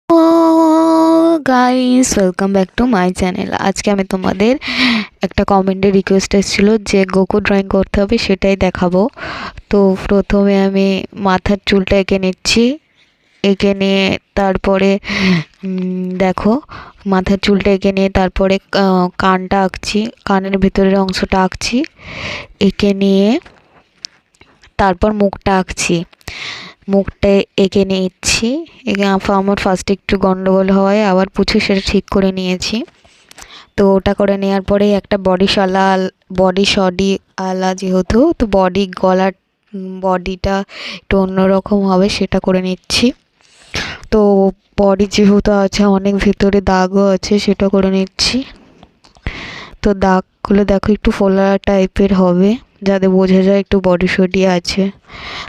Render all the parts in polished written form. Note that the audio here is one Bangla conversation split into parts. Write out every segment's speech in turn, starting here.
O guys, welcome back to my channel. আজকে আমি তোমাদের একটা কমেন্টে রিকোয়েস্ট এসেছিলো যে গোকু ড্রয়িং করতে হবে, সেটাই দেখাবো। তো প্রথমে আমি মাথার চুলটা এঁকে নিচ্ছি। এঁকে নিয়ে তারপরে দেখো, মাথার চুলটা এঁকে নিয়ে তারপরে কানটা আঁকছি, কানের ভেতরের অংশটা আঁকছি। এঁকে নিয়ে তারপর মুখটা আঁকছি, মুখটা এঁকে নিচ্ছি। আমার ফার্স্টে একটু গন্ডগোল হয়, আবার পুছে সেটা ঠিক করে নিয়েছি। তো ওটা করে নেওয়ার পরে একটা বডি শডি আলা, যেহেতু তো বডিটা একটু অন্যরকম হবে, সেটা করে নিচ্ছি। তো বডি যেহেতু আছে, অনেক ভেতরে দাগও আছে, সেটা করে নিচ্ছি। তো দাগগুলো দেখো একটু ফোলা টাইপের হবে, যাতে বোঝা যায় একটু বডি শডি আছে।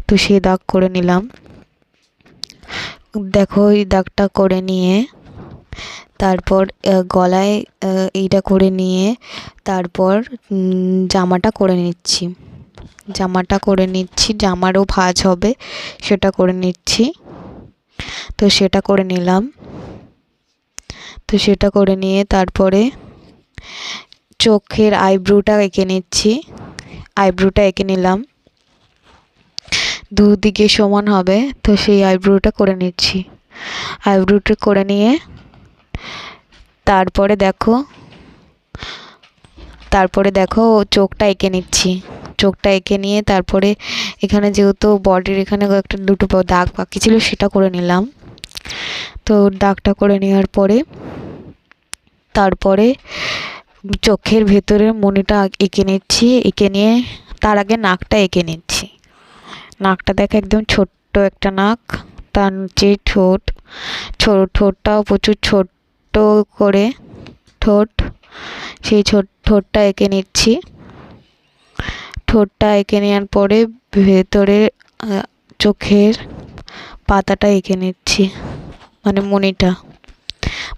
তো সেই দাগ করে নিলাম। দেখো এই দাগটা করে নিয়ে তারপর গলায় এইটা করে নিয়ে তারপর জামাটা করে নিচ্ছি। জামারও ভাঁজ হবে, সেটা করে নিচ্ছি। তো সেটা করে নিলাম। তো সেটা করে নিয়ে তারপরে চোখের আইব্রোটা এঁকে নিচ্ছি। আইব্রোটা এঁকে নিলাম, দুদিকে সমান হবে, তো সেই আইব্রোটা করে নিচ্ছি। আইব্রোটা করে নিয়ে তারপরে দেখো চোখটা এঁকে নিচ্ছি। চোখটা এঁকে নিয়ে তারপরে এখানে যেহেতু বডির এখানে একটা দুটো দাগ বাকি ছিল, সেটা করে নিলাম। তো দাগটা করে নেওয়ার পরে তারপরে চোখের ভেতরের মণিটা এঁকে নিচ্ছি। এঁকে নিয়ে তার আগে নাকটা এঁকে নিচ্ছি। নাকটা দেখো একদম ছোট্ট একটা নাক, তার নিচে ঠোঁটটাও প্রচুর ছোট্ট করে সেই ঠোঁটটা এঁকে নিচ্ছি। ঠোঁটটা এঁকে নেওয়ার পরে ভেতরে চোখের পাতাটা এঁকে নিচ্ছি, মানে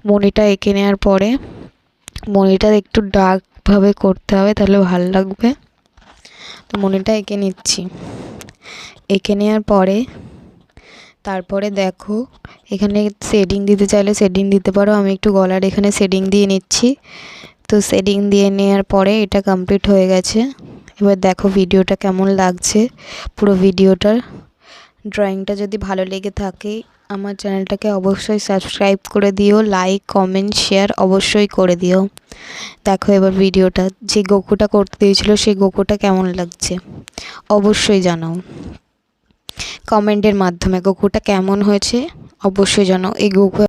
মণিটা এঁকে নেওয়ার পরে মণিটা একটু ডার্কভাবে করতে হবে, তাহলে ভালো লাগবে। তো মণিটা এঁকে নিচ্ছি। এঁকে নেওয়ার পরে তারপরে দেখো, এখানে শেডিং দিতে চাইলে শেডিং দিতে পারো। আমি একটু গলার এখানে শেডিং দিয়ে নিচ্ছি। তো শেডিং দিয়ে নেওয়ার পরে এটা কমপ্লিট হয়ে গেছে। এবার দেখো ভিডিওটা কেমন লাগছে। পুরো ভিডিওটার ড্রয়িংটা যদি ভালো লেগে থাকে, আমার চ্যানেলটাকে অবশ্যই সাবস্ক্রাইব করে দিও, লাইক কমেন্ট শেয়ার অবশ্যই করে দিও। দেখো এবার ভিডিওটা, যে গোকুটা করতে দিয়েছিল সেই গোকুটা কেমন লাগছে অবশ্যই জানাও কমেন্টের মাধ্যমে। গোকুটা কেমন হয়েছে অবশ্যই জানাও। এই গোকু